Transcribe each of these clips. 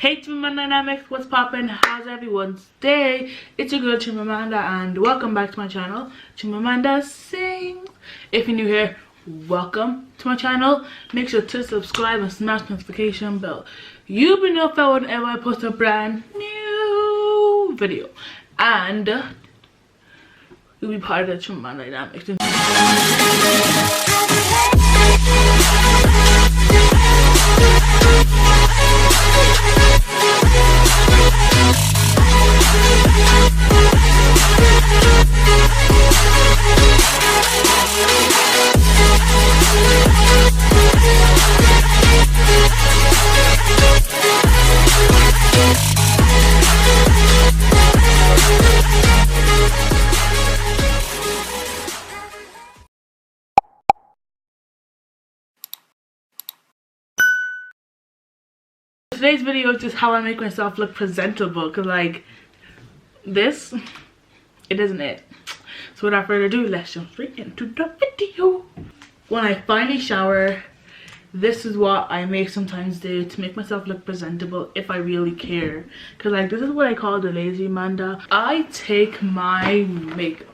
Hey Chimamanda Dynamics, what's poppin'? How's everyone's day? It's your girl Chimamanda and welcome back to my channel, Chimamanda Sings. If you're new here, welcome to my channel. Make sure to subscribe and smash the notification bell. You'll be notified whenever I post a brand new video. And you'll be part of the Chimamanda Dynamics. Today's video is just how I make myself look presentable, because like this, it isn't it. So without further ado, let's jump straight into the video. When I finally shower, this is what I may sometimes do to make myself look presentable if I really care. Because like this is what I call the lazy Manda. I take my makeup,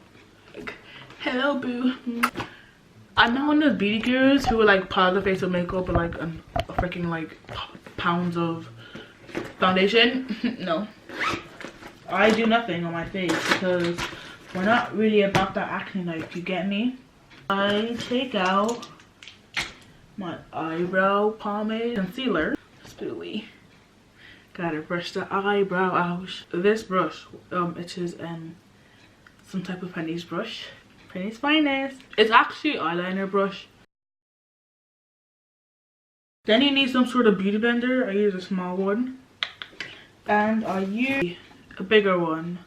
like, hello boo. I'm not one of those beauty gurus who will like pile the face of makeup with like a freaking like pounds of foundation. No, I do nothing on my face because we're not really about that acne life, you get me? I take out my eyebrow pomade concealer spoolie. Gotta brush the eyebrow out. This brush, it is some type of Penny's brush, Penny's finest. It's actually eyeliner brush. Then you need some sort of beauty blender. I use a small one, and I use a bigger one.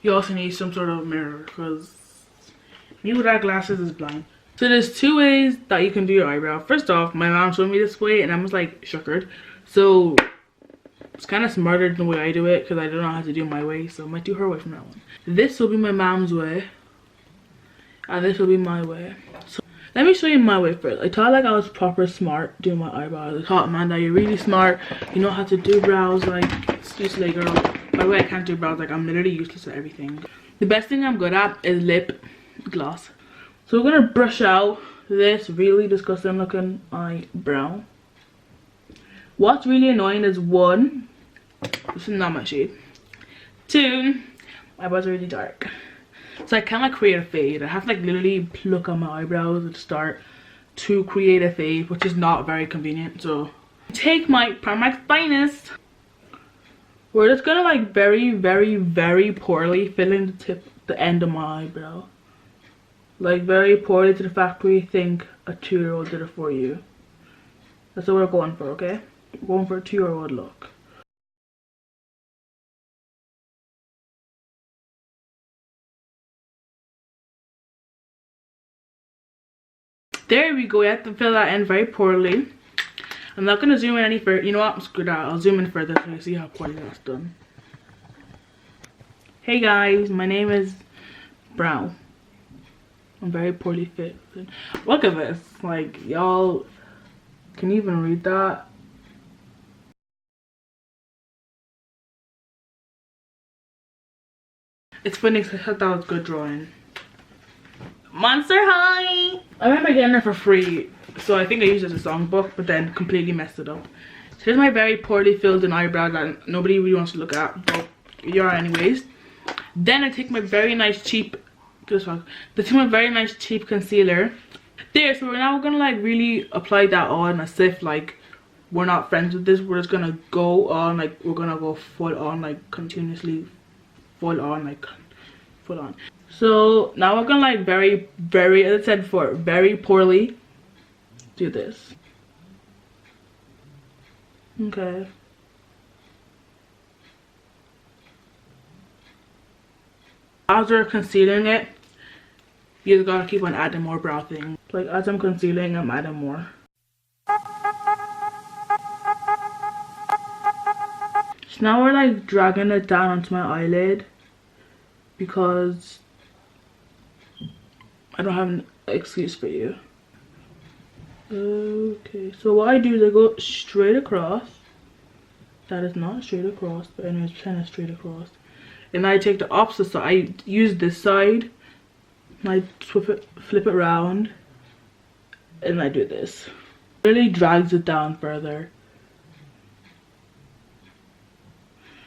You also need some sort of mirror because me without glasses is blind. So there's two ways that you can do your eyebrow. First off, my mom showed me this way and I was like suckered. So it's kind of smarter than the way I do it because I don't know how to do my way. So I might do her way from that one. This will be my mom's way, and this will be my way. So let me show you my way first. I thought like I was proper smart doing my eyebrows. I thought, Amanda, you're really smart. You know how to do brows. Like, seriously, girl. By the way, I can't do brows. Like, I'm literally useless at everything. The best thing I'm good at is lip gloss. So we're gonna brush out this really disgusting looking eyebrow. What's really annoying is one, this is not my shade. Two, my eyebrows are really dark. So I can't like create a fade. I have to like literally pluck on my eyebrows at the start to create a fade, which is not very convenient. So take my Primark finest. We're just gonna like very poorly fill in the end of my eyebrow. Like very poorly to the fact where you think a 2-year-old did it for you. That's what we're going for, okay? We're going for a 2-year-old look. There we go. You have to fill that in very poorly. I'm not gonna zoom in any further. You know what? Screw that. I'll zoom in further so you see how poorly that's done. Hey guys, my name is Brown. I'm very poorly fit. Look at this. Like, y'all can you even read that? It's funny because I thought that was good drawing. Monster High! I remember getting it for free, so I think I used it as a songbook, but then completely messed it up. So here's my very poorly filled in eyebrow that nobody really wants to look at, but you are anyways. Then I take my very nice cheap, concealer. There, so now we're gonna like really apply that on as if like we're not friends with this. We're just gonna go on, like we're gonna go full on, like continuously full on, like full on. So now we're gonna like very, as I said before, very poorly do this. Okay. As we're concealing it, you just gotta keep on adding more brow things. Like as I'm concealing, I'm adding more. So now we're like dragging it down onto my eyelid because I don't have an excuse for you. Okay, so what I do is I go straight across. That is not straight across, but anyways, kind of straight across. And I take the opposite side. I use this side, and I flip it around, and I do this. It really drags it down further.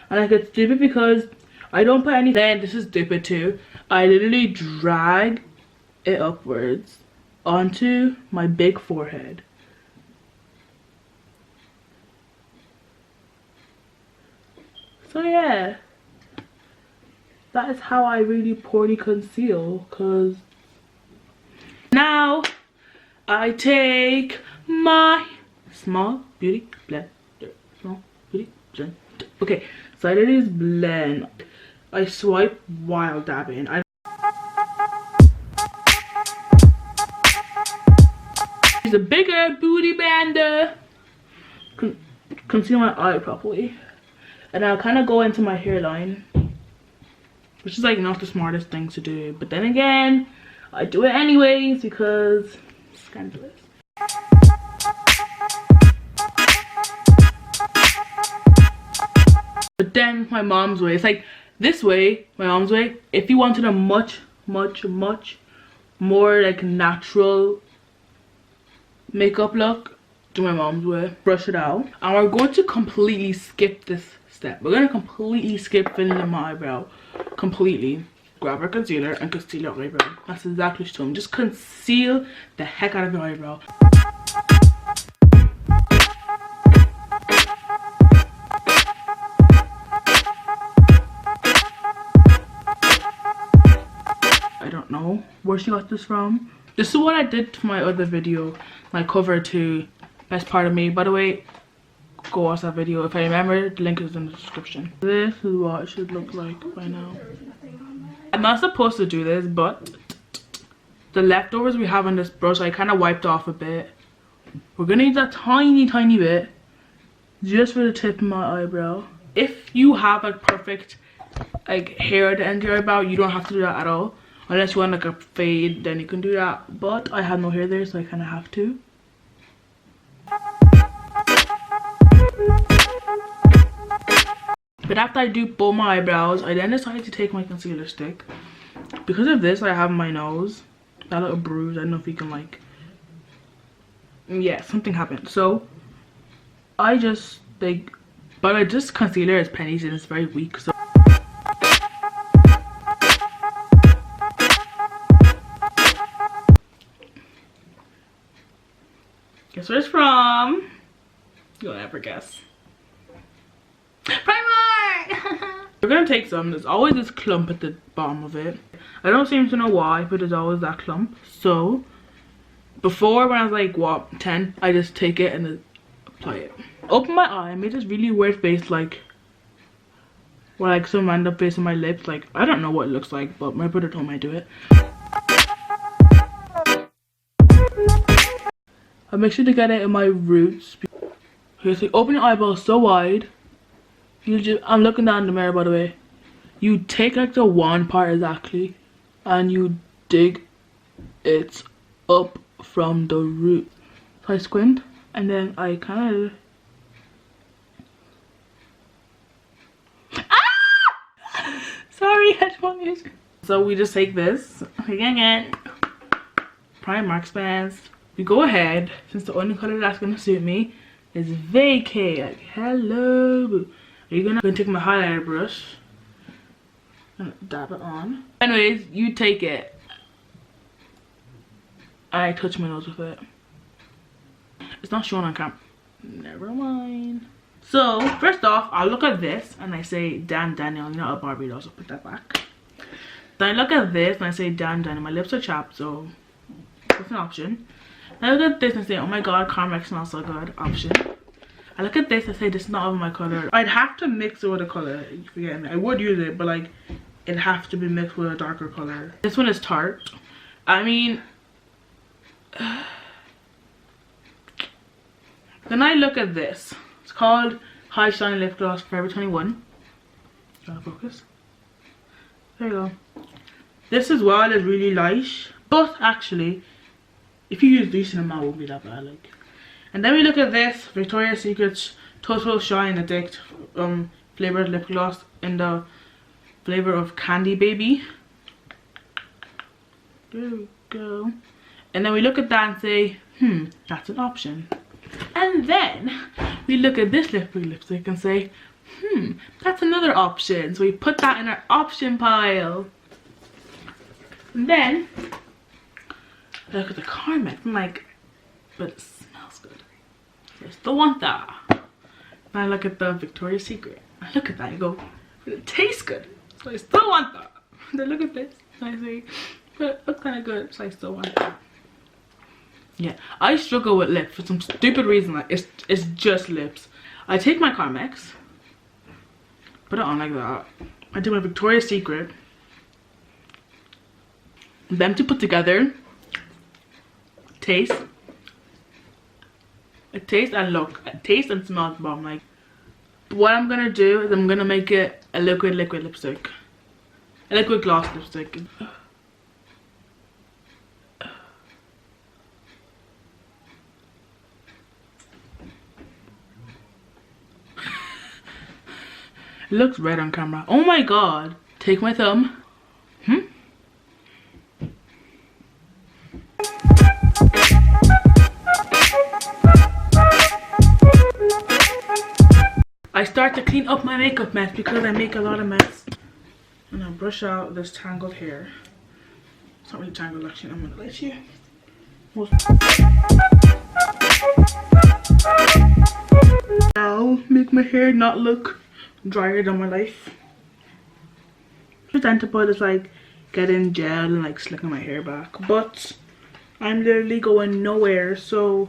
And I get stupid because I don't put any. Then this is stupid too. I literally drag it upwards onto my big forehead. So yeah, that is how I really poorly conceal. Cause now I take my small beauty blender. Small beauty blender. Okay, so I literally just blend. I swipe while dabbing. I use a bigger booty blender. Conceal my eye properly. And I'll kind of go into my hairline, which is like not the smartest thing to do, but then again I do it anyways because it's scandalous. But then my mom's way, it's like this way, my mom's way. If you wanted a much more like natural makeup look, do my mom's way. Brush it out, and we're going to completely skip this step. We're gonna completely skip filling in my eyebrow. Completely. Grab our concealer and conceal your eyebrow. That's exactly what you're doing. Just conceal the heck out of your eyebrow. I don't know where she got this from. This is what I did for my other video, my cover to Best Part of Me. By the way, go watch that video. If I remember, the link is in the description. This is what it should look like by now. I'm not supposed to do this, but the leftovers we have on this brush, I kind of wiped off a bit. We're gonna use a tiny bit just for the tip of my eyebrow. If you have a perfect like hair at the end of your eyebrow, you don't have to do that at all. Unless you want like a fade, then you can do that. But I have no hair there, so I kind of have to. But after I do both my eyebrows, I then decided to take my concealer stick. Because of this, I have my nose. That little bruise, I don't know if you can like... Yeah, something happened. So, I just like... But I just concealer is pennies and it's very weak, so... Guess where it's from? You'll never guess. We're gonna take some. There's always this clump at the bottom of it. I don't seem to know why, but there's always that clump. So before, when I was like what 10, I just take it and apply it. Open my eye. I made this really weird face, like where like some random face on my lips. Like I don't know what it looks like, but my brother told me to do it. I make sure to get it in my roots. Okay, so open your eyeballs so wide. You just, I'm looking down in the mirror by the way. You take like the one part exactly and you dig it up from the root. So I squint and then I kind of... Ah! Sorry, headphone music. So we just take this again, Primark spans. We go ahead, since the only color that's gonna suit me is vacay. Like hello boo. I'm gonna take my highlighter brush and dab it on. Anyways, you take it. I touch my nose with it. It's not showing on camera. Never mind. So first off, I look at this and I say Dan Daniel, not a Barbie doll, so put that back. Then I look at this and I say Dan Daniel. My lips are chapped, so that's an option. I look at this and say, oh my god, Carmex smells so good. Option. I look at this and say, this is not of my color. I'd have to mix it with a color. You forget me. I would use it, but like, it has to be mixed with a darker color. This one is Tarte. I mean, then I look at this. It's called High Shine Lip Gloss Forever 21. Trying to focus. There you go. This as well is really light, but actually, If you use ILYGTTMAB, it won't be that bad. Like, and then we look at this Victoria's Secret Total Shine Addict flavored lip gloss in the flavor of Candy Baby. There we go. And then we look at that and say, that's an option. And then we look at this lipstick and say, that's another option. So we put that in our option pile. And then I look at the Carmex. I'm like, but it smells good. So I still want that. And I look at the Victoria's Secret. I look at that and go, but it tastes good. So I still want that. And then look at this. And I say, but it looks kind of good. So I still want that. Yeah, I struggle with lips for some stupid reason. Like, it's just lips. I take my Carmex, put it on like that. I do my Victoria's Secret. Them two put together. Taste. It tastes and look. It tastes and smells bomb. Like, what I'm gonna do is I'm gonna make it a liquid lipstick. A liquid gloss lipstick. It looks red on camera. Oh my god. Take my thumb. I start to clean up my makeup mess because I make a lot of mess. And I brush out this tangled hair. It's not really tangled actually. I'm gonna let you. Now make my hair not look drier than my life. Presentable is like getting gel and like slicking my hair back, but I'm literally going nowhere, so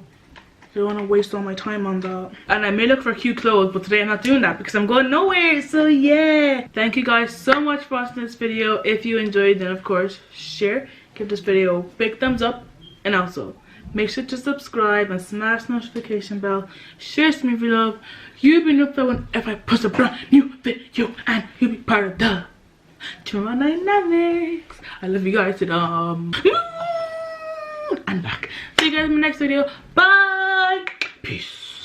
I don't want to waste all my time on that. And I may look for cute clothes, but today I'm not doing that because I'm going nowhere. So yeah, thank you guys so much for watching this video. If you enjoyed, then of course share, give this video a big thumbs up, and also make sure to subscribe and smash the notification bell. Share some if you love. You'll be notified whenever I post a brand new video, and you'll be part of the Chimamanda. I love you guys, and I'm back. See you guys in my next video. Bye. Peace.